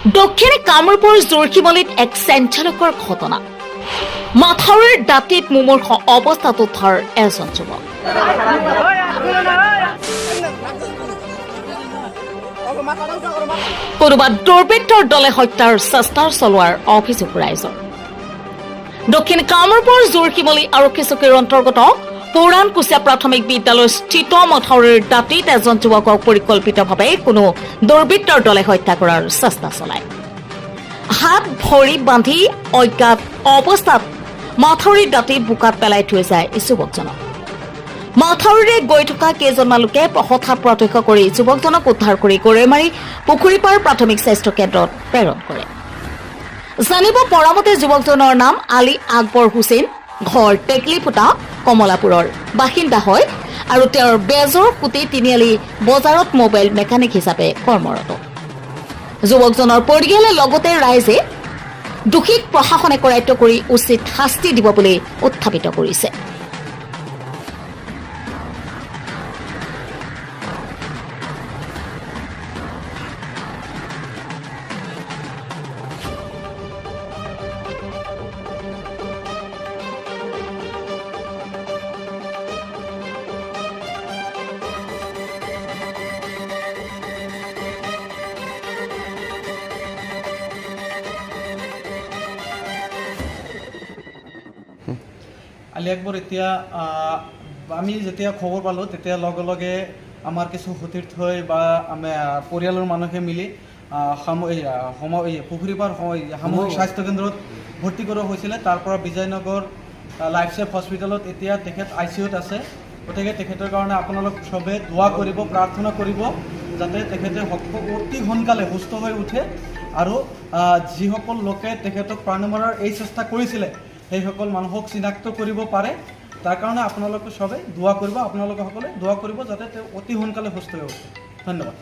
দক্ষিণ কামৰূপৰ জোৰকিমলিত এক চাঞ্চল্যকৰ ঘটনা। মাথাউৰিৰ দাঁতিত মুমূৰ্ষ অৱস্থাত উদ্ধাৰ এজন যুৱক। কোনোবা দুৰ্বৃত্তৰ দলে হত্যাৰ চেষ্টা চলোৱাৰ অভিযোগ ৰাইজৰ। দক্ষিণ কামৰূপৰ জোৰকিমলি আৰক্ষী চকীৰ অন্তৰ্গত পুৰাণকুচীয়া প্ৰাথমিক বিদ্যালয়ৰ স্থিত মাথাউৰিৰ দাঁতিত এজন যুৱকক পৰিকল্পিতভাৱে কোনো দুৰ্বৃত্তৰ দলে হত্যা কৰাৰ চেষ্টা চলায়। হাত ভৰি বান্ধি অজ্ঞাত অৱস্থাত মাথাউৰিৰ দাঁতিত বোকাত পেলাই থৈ যায় যুৱকজনক। মাথাউৰিৰে গৈ থকা কেইজনমান লোকে হঠাৎ প্ৰত্যক্ষ কৰি যুৱকজনক উদ্ধাৰ কৰি গৰৈমাৰী পুখুৰীপাৰ প্ৰাথমিক স্বাস্থ্য কেন্দ্ৰত প্ৰেৰণ কৰে। জানিব পৰা মতে যুৱকজনৰ নাম আলী আকবৰ হুছেইন, ঘৰ টেকলিপুটা, কমলাপুৰৰ বাসিন্দা হয় আৰু তেওঁৰ বেজৰ সুতি তিনিআলি বজাৰত মোবাইল মেকানিক হিচাপে কৰ্মৰত। যুৱকজনৰ পৰিয়ালে লগতে ৰাইজে দোষীক প্ৰশাসনে কৰায়ত্ব কৰি উচিত শাস্তি দিব বুলি উত্থাপিত কৰিছে। আলী আকবৰ এতিয়া আমি যেতিয়া খবৰ পালোঁ তেতিয়া লগে লগে আমাৰ কিছু সতীৰ্থই বা আমি পৰিয়ালৰ মানুহে মিলি পুখুৰীপাৰ সামূহিক স্বাস্থ্য কেন্দ্ৰত ভৰ্তি কৰা হৈছিলে। তাৰ পৰা বিজয়নগৰ লাইফ ছেভ হস্পিটেলত এতিয়া তেখেত ICUত আছে। গতিকে তেখেতৰ কাৰণে আপোনালোক চবে দোৱা কৰিব, প্ৰাৰ্থনা কৰিব যাতে তেখেতে অতি সোনকালে সুস্থ হৈ উঠে আৰু যিসকল লোকে তেখেতক প্ৰাণ মাৰাৰ এই চেষ্টা কৰিছিলে সেইসকল মানুহক চিনাক্ত কৰিব পাৰে। তাৰ কাৰণে আপোনালোকে চবে দোৱা কৰিব, আপোনালোকে সকলোৱে দোৱা কৰিব যাতে তেওঁ অতি সোনকালে সুস্থ হৈ উঠে। ধন্যবাদ।